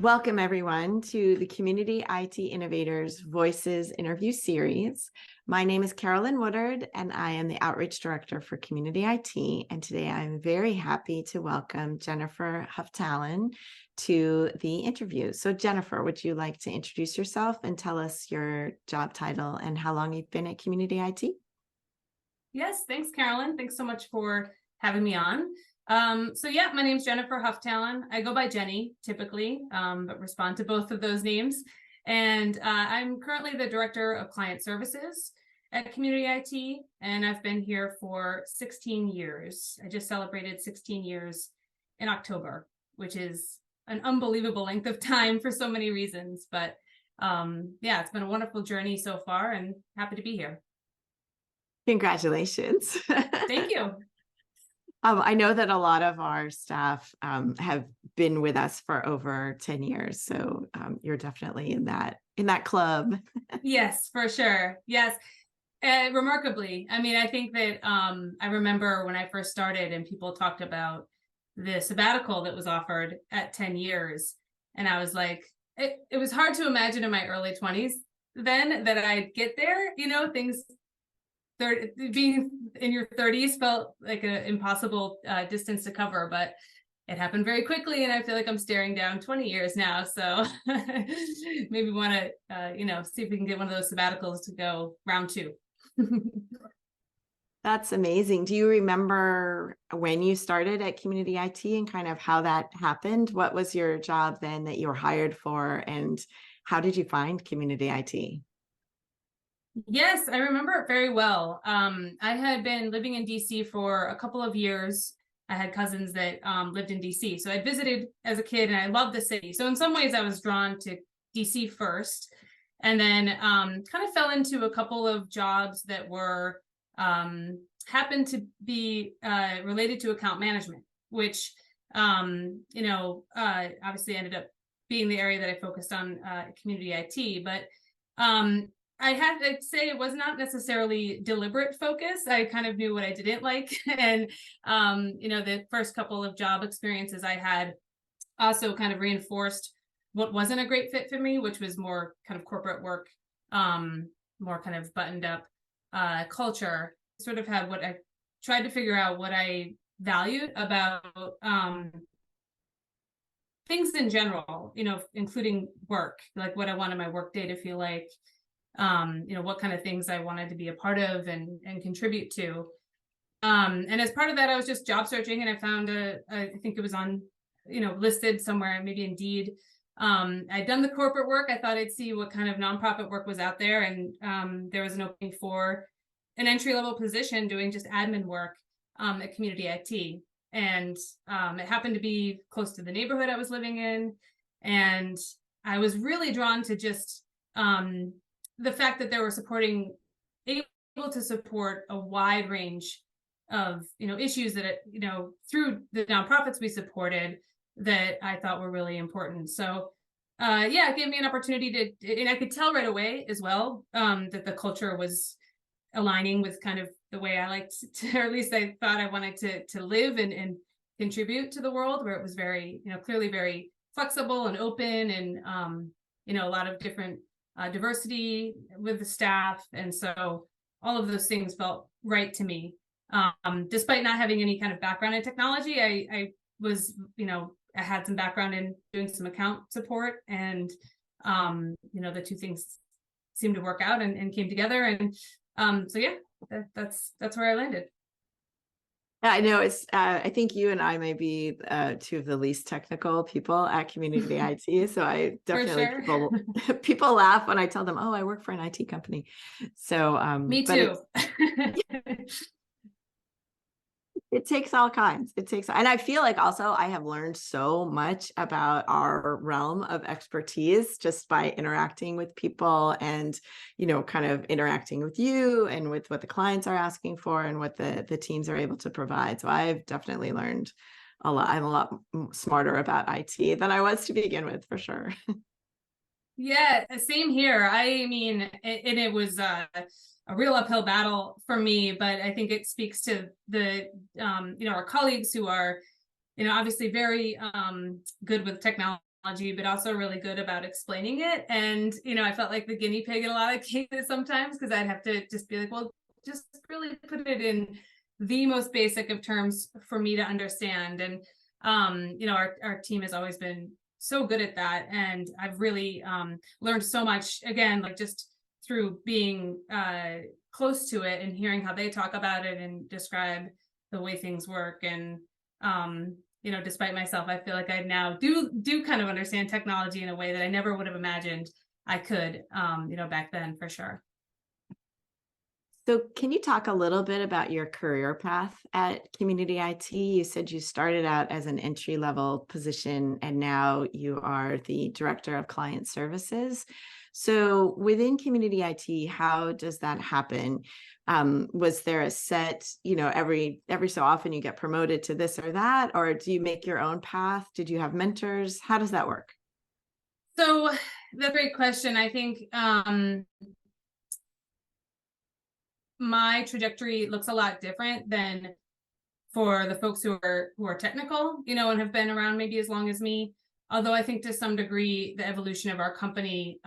Welcome, everyone, to the Community IT Innovators Voices interview series. My name is Carolyn Woodard, and I am the Outreach Director for Community IT. And today I'm very happy to welcome Jennifer Huftalen to the interview. So Jennifer, would you like to introduce yourself and tell us your job title and how long you've been at Community IT? Yes, thanks, Carolyn. Thanks so much for having me on. My name's Jennifer Huftalen. I go by Jenny typically, but respond to both of those names. And I'm currently the Director of Client Services at Community IT, and I've been here for 16 years. I just celebrated 16 years in October, which is an unbelievable length of time for so many reasons. But it's been a wonderful journey so far, and happy to be here. Congratulations. Thank you. I know that a lot of our staff have been with us for over 10 years. So you're definitely in that club. Yes, for sure. Yes. Remarkably. I mean, I think that I remember when I first started and people talked about the sabbatical that was offered at 10 years. And I was like, it was hard to imagine in my early 20s then that I'd get there, things being in your 30s felt like an impossible distance to cover, but it happened very quickly, and I feel like I'm staring down 20 years now. So maybe want to, see if we can get one of those sabbaticals to go round 2. That's amazing. Do you remember when you started at Community IT and kind of how that happened? What was your job then that you were hired for, and how did you find Community IT? Yes, I remember it very well. I had been living in DC for a couple of years. I had cousins that lived in DC. So I visited as a kid and I loved the city. So in some ways I was drawn to DC first, and then kind of fell into a couple of jobs that were happened to be related to account management, which, obviously ended up being the area that I focused on Community IT. But I'd say it was not necessarily deliberate focus. I kind of knew what I didn't like. And, the first couple of job experiences I had also kind of reinforced what wasn't a great fit for me, which was more kind of corporate work, more kind of buttoned up culture. Sort of had what I tried to figure out what I valued about things in general, including work, like what I wanted my work day to feel like. What kind of things I wanted to be a part of and contribute to. And as part of that, I was just job searching, and I found I think it was on, listed somewhere, maybe Indeed. I'd done the corporate work. I thought I'd see what kind of nonprofit work was out there. And there was an opening for an entry-level position doing just admin work at Community IT. And it happened to be close to the neighborhood I was living in. And I was really drawn to just the fact that they were able to support a wide range of, issues that, through the nonprofits we supported that I thought were really important. So, it gave me an opportunity and I could tell right away as well that the culture was aligning with kind of the way I liked to, or at least I thought I wanted to live and contribute to the world, where it was very, clearly very flexible and open, and, a lot of different diversity with the staff. And so all of those things felt right to me. Despite not having any kind of background in technology, I was, I had some background in doing some account support, and, the two things seemed to work out and came together. And that's where I landed. I know I think you and I may be two of the least technical people at Community IT. So I definitely, sure. people laugh when I tell them, oh, I work for an IT company. So me too. It takes all kinds. And I feel like also I have learned so much about our realm of expertise just by interacting with people and, kind of interacting with you and with what the clients are asking for and what the teams are able to provide. So I've definitely learned a lot. I'm a lot smarter about IT than I was to begin with, for sure. Yeah, same here. I mean, it was a real uphill battle for me, but I think it speaks to the, our colleagues who are, obviously very good with technology but also really good about explaining it. And, I felt like the guinea pig in a lot of cases sometimes, because I'd have to just be like, well, just really put it in the most basic of terms for me to understand. And, our team has always been so good at that. And I've really learned so much, again, like just through being close to it and hearing how they talk about it and describe the way things work. And, despite myself, I feel like I now do kind of understand technology in a way that I never would have imagined I could, back then, for sure. So can you talk a little bit about your career path at Community IT? You said you started out as an entry-level position and now you are the director of client services. So within Community IT, how does that happen? Was there a set, every so often you get promoted to this or that, or do you make your own path? Did you have mentors? How does that work? So that's a great question. I think my trajectory looks a lot different than for the folks who are technical, and have been around maybe as long as me. Although I think to some degree the evolution of our company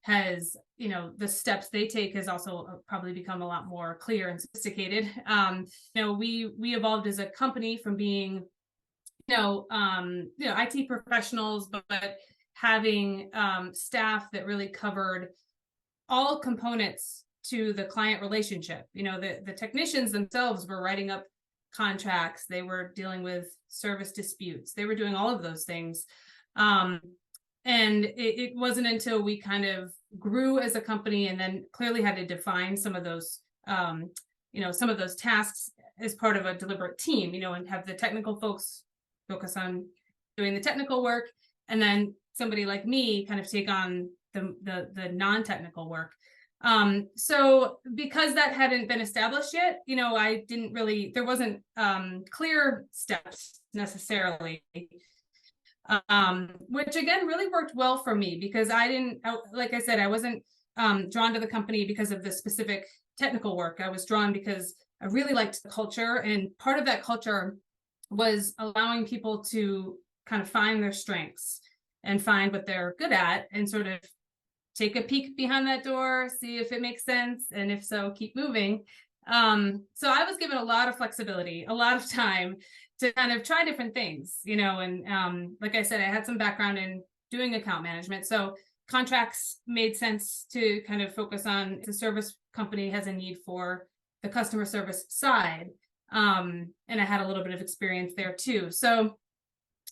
has, the steps they take has also probably become a lot more clear and sophisticated. We evolved as a company from being, IT professionals, but having staff that really covered all components to the client relationship. The technicians themselves were writing up contracts, they were dealing with service disputes, they were doing all of those things. And it wasn't until we kind of grew as a company and then clearly had to define some of those, some of those tasks as part of a deliberate team, and have the technical folks focus on doing the technical work, and then somebody like me kind of take on the non-technical work. So because that hadn't been established yet, I didn't really, there wasn't clear steps necessarily, which again really worked well for me because like I said, I wasn't drawn to the company because of the specific technical work. I was drawn because I really liked the culture, and part of that culture was allowing people to kind of find their strengths and find what they're good at and sort of take a peek behind that door, see if it makes sense, and if so, keep moving. So I was given a lot of flexibility, a lot of time to kind of try different things, and like I said, I had some background in doing account management. So contracts made sense to kind of focus on. The service company has a need for the customer service side. And I had a little bit of experience there too. So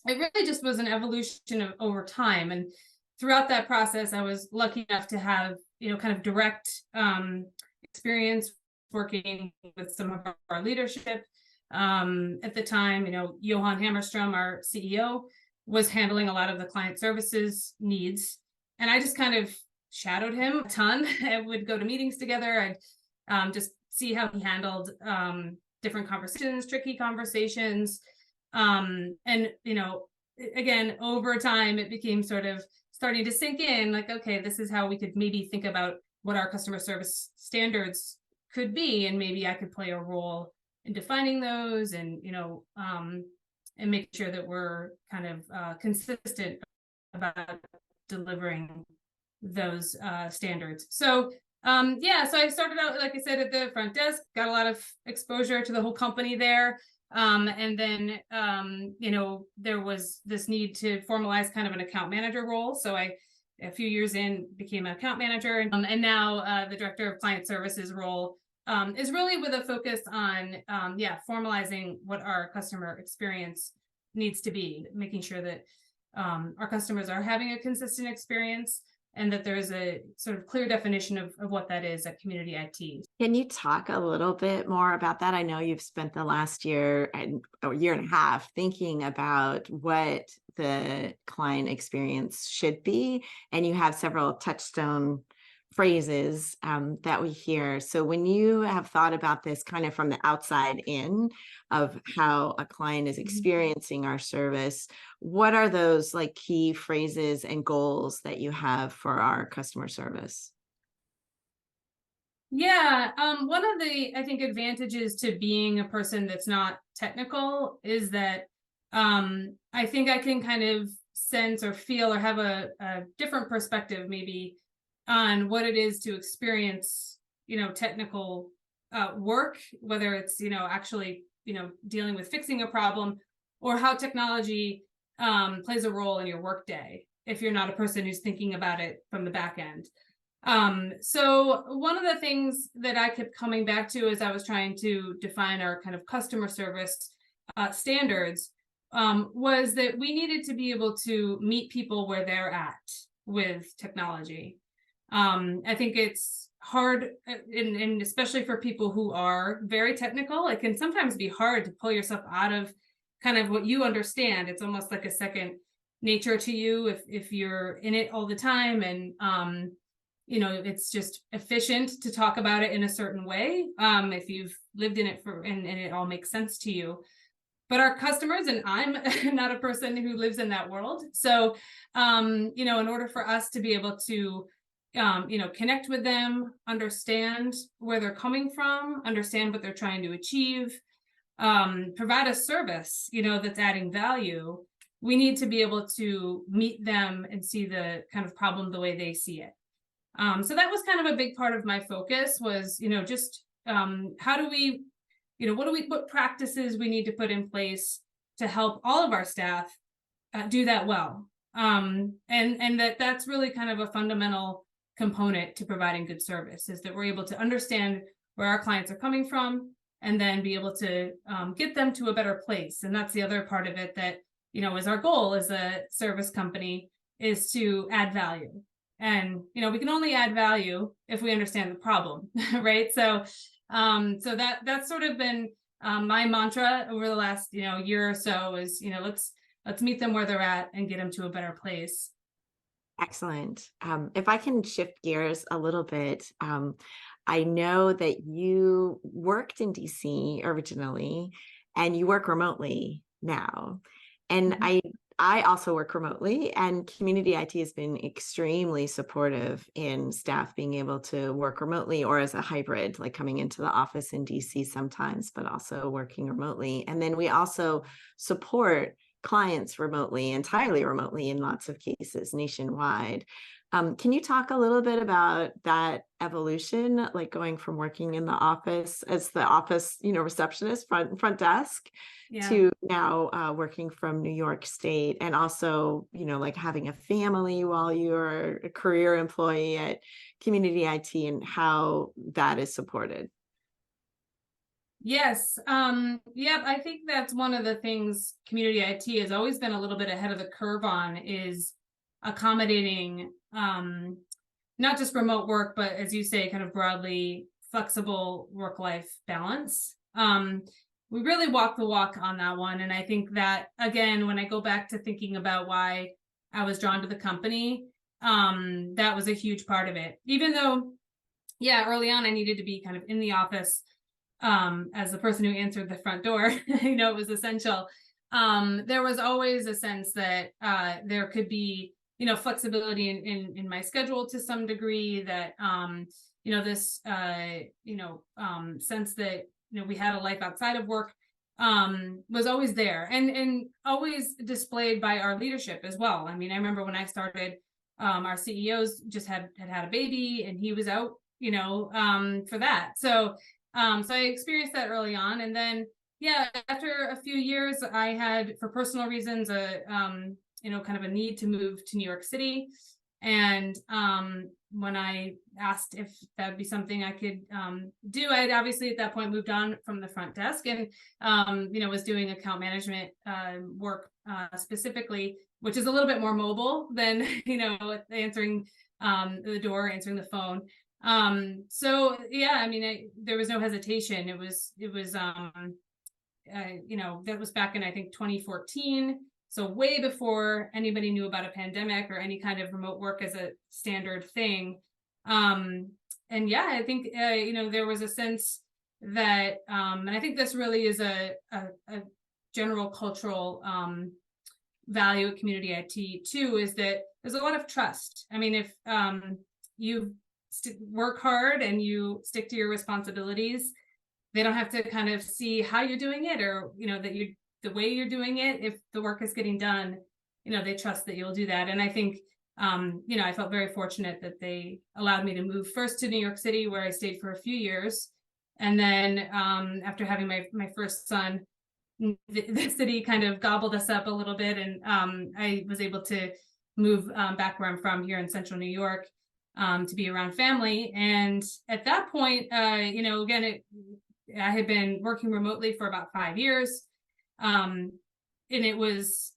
it really just was an evolution of over time. And throughout that process, I was lucky enough to have, kind of direct experience working with some of our leadership. At the time, Johan Hammerstrom, our CEO, was handling a lot of the client services needs. And I just kind of shadowed him a ton. I would go to meetings together. I'd just see how he handled different conversations, tricky conversations. And, again, over time, it became sort of starting to sink in, like, okay, this is how we could maybe think about what our customer service standards could be. And maybe I could play a role in defining those and, and make sure that we're kind of consistent about delivering those standards. So, so I started out, like I said, at the front desk, got a lot of exposure to the whole company there. And then, there was this need to formalize kind of an account manager role. So a few years in, became an account manager. And now the director of client services role is really with a focus on, formalizing what our customer experience needs to be, making sure that our customers are having a consistent experience and that there's a sort of clear definition of what that is at Community IT. Can you talk a little bit more about that? I know you've spent the last year or year and a half thinking about what the client experience should be, and you have several touchstone phrases that we hear. So when you have thought about this kind of from the outside in of how a client is experiencing our service, what are those like key phrases and goals that you have for our customer service? Yeah, one of the, I think, advantages to being a person that's not technical is that I think I can kind of sense or feel or have a different perspective maybe on what it is to experience, technical work, whether it's, actually, dealing with fixing a problem, or how technology plays a role in your workday if you're not a person who's thinking about it from the back end. So one of the things that I kept coming back to as I was trying to define our kind of customer service standards was that we needed to be able to meet people where they're at with technology. I think it's hard, and especially for people who are very technical, it can sometimes be hard to pull yourself out of kind of what you understand. It's almost like a second nature to you if you're in it all the time, and it's just efficient to talk about it in a certain way if you've lived in it and it all makes sense to you. But our customers, and I'm not a person who lives in that world, so in order for us to be able to connect with them, understand where they're coming from, understand what they're trying to achieve, provide a service that's adding value, we need to be able to meet them and see the kind of problem the way they see it. So that was kind of a big part of my focus was, just how do we, what practices we need to put in place to help all of our staff do that well. And that's really kind of a fundamental component to providing good service, is that we're able to understand where our clients are coming from and then be able to get them to a better place. And that's the other part of it that, is our goal as a service company, is to add value. And, we can only add value if we understand the problem, right? So that's sort of been my mantra over the last, year or so is, let's meet them where they're at and get them to a better place. Excellent. If I can shift gears a little bit, I know that you worked in DC originally and you work remotely now. And I also work remotely, and community IT has been extremely supportive in staff being able to work remotely or as a hybrid, like coming into the office in DC sometimes, but also working remotely. And then we also support clients remotely, entirely remotely in lots of cases nationwide. Can you talk a little bit about that evolution, like going from working in the office as the office, receptionist, front desk, to now working from New York State, and also, like having a family while you're a career employee at community IT, and how that is supported? Yes. I think that's one of the things community IT has always been a little bit ahead of the curve on, is accommodating not just remote work, but as you say, kind of broadly flexible work-life balance. We really walk the walk on that one. And I think that, again, when I go back to thinking about why I was drawn to the company, that was a huge part of it. Even though, early on I needed to be kind of in the office as the person who answered the front door, it was essential. There was always a sense that there could be, flexibility in my schedule to some degree, that, this, sense that, we had a life outside of work was always there, and always displayed by our leadership as well. I mean, I remember when I started, our CEOs just had a baby, and he was out, for that. So I experienced that early on. And then, after a few years, I had, for personal reasons, kind of a need to move to New York City. And when I asked if that would be something I could do, I had obviously at that point moved on from the front desk and, was doing account management work specifically, which is a little bit more mobile than, answering the door, answering the phone. There was no hesitation. It was that was back in, I think, 2014. So way before anybody knew about a pandemic or any kind of remote work as a standard thing. I think, there was a sense that, and I think this really is a general cultural value at community IT too, is that there's a lot of trust. I mean, if you work hard and you stick to your responsibilities, they don't have to kind of see how you're doing it, or, that the way you're doing it. If the work is getting done, they trust that you'll do that. And I think, I felt very fortunate that they allowed me to move first to New York City, where I stayed for a few years. And then after having my first son, the city kind of gobbled us up a little bit. And I was able to move back where I'm from, here in central New York, to be around family. And at that point, again, I had been working remotely for about 5 years. And it was,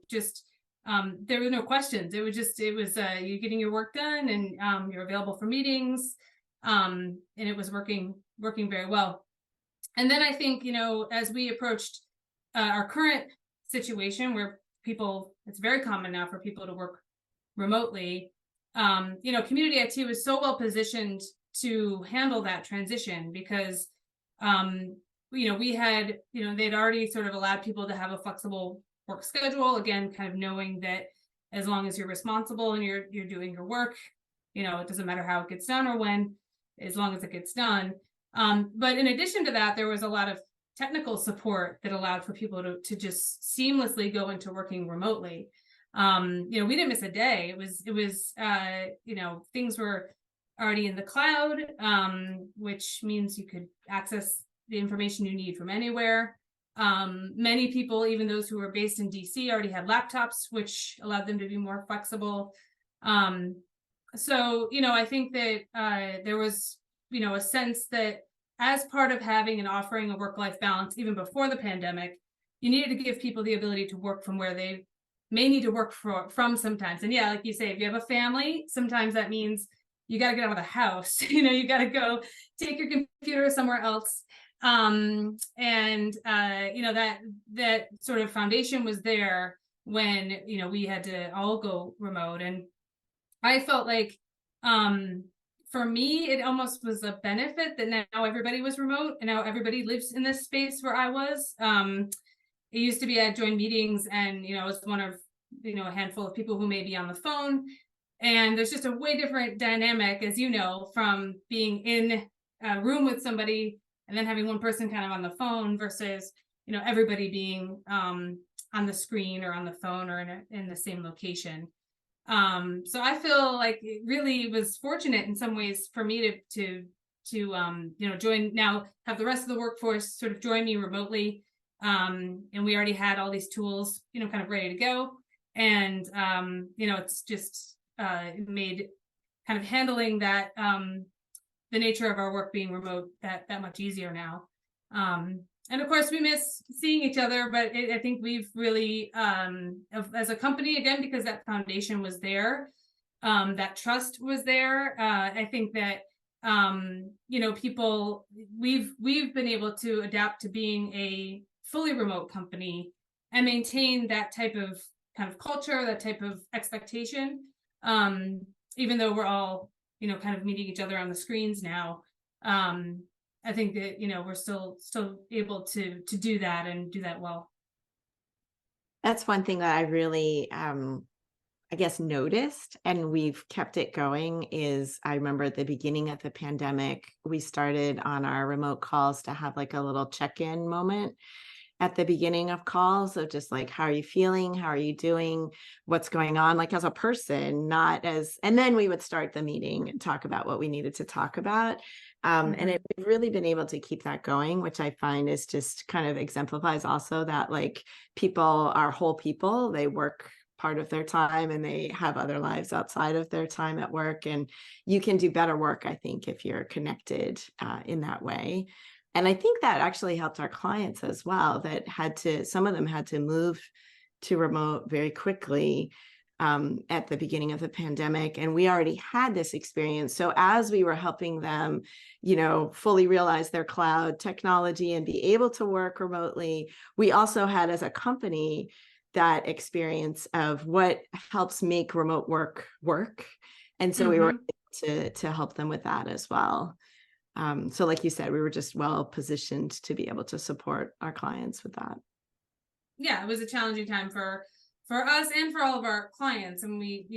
just, there were no questions. It was you getting your work done, and you're available for meetings. And it was working very well. And then I think, as we approached our current situation, where it's very common now for people to work remotely, Community IT was so well positioned to handle that transition, because we had, they'd already sort of allowed people to have a flexible work schedule, again, kind of knowing that as long as you're responsible and you're doing your work, it doesn't matter how it gets done or when, as long as it gets done. But in addition to that, there was a lot of technical support that allowed for people to just seamlessly go into working remotely. We didn't miss a day. It was things were already in the cloud, which means you could access the information you need from anywhere. Many people, even those who were based in DC, already had laptops, which allowed them to be more flexible. So I think that there was, a sense that as part of having and offering a work-life balance, even before the pandemic, you needed to give people the ability to work from where they may need to work from sometimes. And yeah, like you say, if you have a family, sometimes that means you got to get out of the house. You got to go take your computer somewhere else. That sort of foundation was there when, we had to all go remote. And I felt like, for me, it almost was a benefit that now everybody was remote, and now everybody lives in this space where I was. It used to be I'd join meetings, and, I was one of, a handful of people who may be on the phone. And there's just a way different dynamic, as from being in a room with somebody and then having one person kind of on the phone versus, everybody being on the screen or on the phone or in the same location. So I feel like it really was fortunate in some ways for me to join, now have the rest of the workforce sort of join me remotely. And we already had all these tools, kind of ready to go. And, it's just made kind of handling that, the nature of our work being remote that much easier now. And of course, we miss seeing each other, but I think we've really, as a company, again, because that foundation was there, that trust was there. I think that, people, we've been able to adapt to being a fully remote company and maintain that type of kind of culture, that type of expectation, even though we're all, kind of meeting each other on the screens now. I think that, we're still able to do that and do that well. That's one thing that I really, I guess, noticed, and we've kept it going, is I remember at the beginning of the pandemic, we started on our remote calls to have like a little check-in moment at the beginning of calls of just like, how are you feeling? How are you doing? What's going on? Like as a person, not as, and then we would start the meeting and talk about what we needed to talk about. And we've really been able to keep that going, which I find is just kind of exemplifies also that like people are whole people. They work part of their time and they have other lives outside of their time at work. And you can do better work, I think, if you're connected in that way. And I think that actually helped our clients as well, that some of them had to move to remote very quickly at the beginning of the pandemic. And we already had this experience. So as we were helping them, fully realize their cloud technology and be able to work remotely, we also had, as a company, that experience of what helps make remote work. And so we were able to help them with that as well. So like you said, we were just well positioned to be able to support our clients with that. Yeah, it was a challenging time for us and for all of our clients. And we,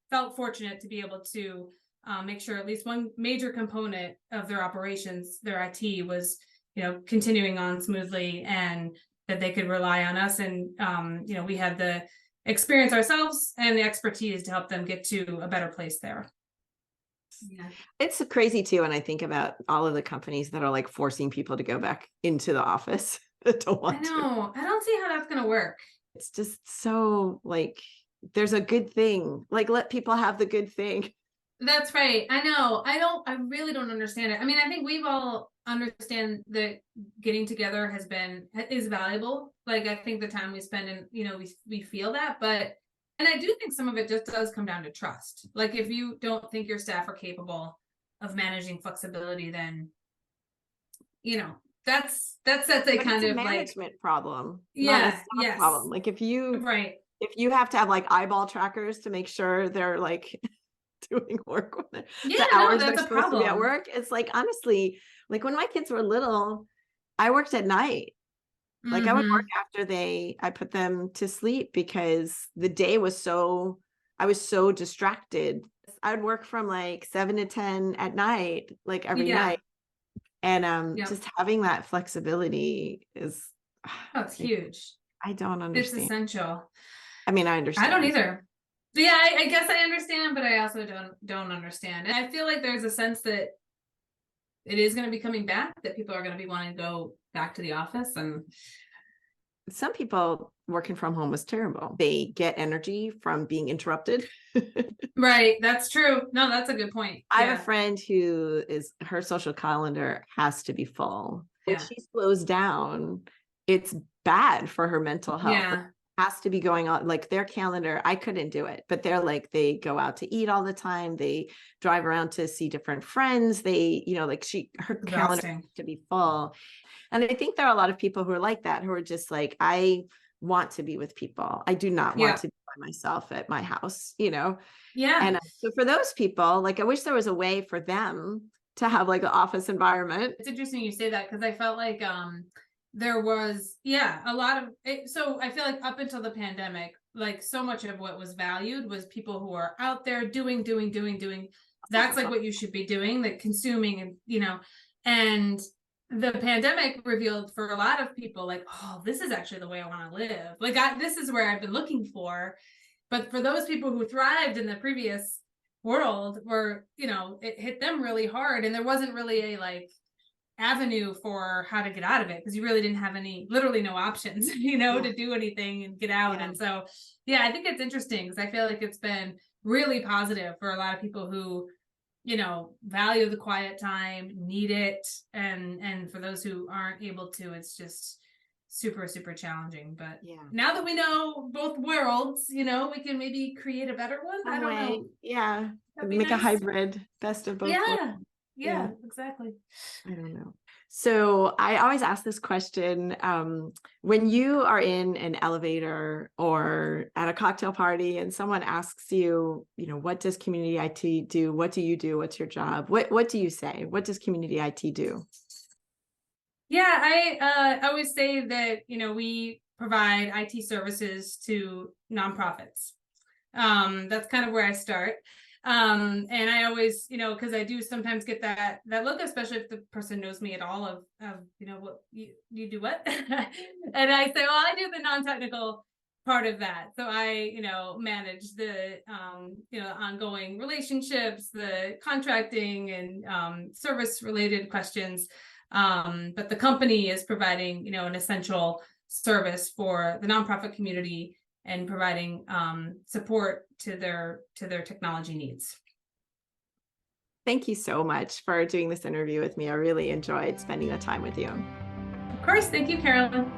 felt fortunate to be able to make sure at least one major component of their operations, their IT, was, continuing on smoothly. And that they could rely on us. And, we had the experience ourselves and the expertise to help them get to a better place there. Yeah. It's crazy too. And I think about all of the companies that are like forcing people to go back into the office that don't want to. I don't see how that's going to work. It's just so like, there's a good thing, like let people have the good thing. That's right. I know. I really don't understand it. I mean, I think we've all understand that getting together is valuable. Like, I think the time we spend in, we feel that, and I do think some of it just does come down to trust. Like, if you don't think your staff are capable of managing flexibility, then, that's a kind of management problem. Yeah. Not a problem. Like if you have to have like eyeball trackers to make sure they're like doing work when the hours they're supposed to be at work. It's like, honestly, like when my kids were little, I worked at night. Like I would work after I put them to sleep because the day I was so distracted. I would work from like 7 to 10 at night, like every night. And just having that flexibility is that's huge. I don't understand. It's essential. I mean, I understand. I don't either. Yeah, I guess I understand, but I also don't understand. And I feel like there's a sense that it is going to be coming back, that people are going to be wanting to go back to the office. And some people working from home was terrible. They get energy from being interrupted. Right. That's true. No, that's a good point. I have a friend who her social calendar has to be full. When she slows down, it's bad for her mental health. Yeah. Like, has to be going on, like their calendar. I couldn't do it, but they're like, they go out to eat all the time. They drive around to see different friends. They, her calendar has to be full. And I think there are a lot of people who are like that, who are just like, I want to be with people. I do not want to be by myself at my house, Yeah. And so for those people, like, I wish there was a way for them to have like an office environment. It's interesting you say that, because I felt like, there was a lot of it. So I feel like up until the pandemic, like so much of what was valued was people who are out there doing. That's like what you should be doing, like consuming, and and the pandemic revealed for a lot of people, like, oh, this is actually the way I want to live. Like, this is where I've been looking for. But for those people who thrived in the previous world, where it hit them really hard, and there wasn't really a like avenue for how to get out of it, because you really didn't have literally no options, to do anything and get out. And so, I think it's interesting, because I feel like it's been really positive for a lot of people who, value the quiet time, need it. And for those who aren't able to, it's just super, super challenging. But now that we know both worlds, we can maybe create a better one. I don't know. Yeah. Make a hybrid, best of both worlds. Yeah, exactly. I don't know. So I always ask this question, when you are in an elevator or at a cocktail party and someone asks you, what does community IT do? What do you do? What's your job? What do you say? What does community IT do? Yeah, I always say that, we provide IT services to nonprofits. That's kind of where I start. And I always, because I do sometimes get that look, especially if the person knows me at all, of what you do what? And I say, well, I do the non-technical part of that. So I, manage the, ongoing relationships, the contracting and service related questions. But the company is providing, an essential service for the nonprofit community and providing support to their technology needs. Thank you so much for doing this interview with me. I really enjoyed spending the time with you. Of course. Thank you, Carolyn.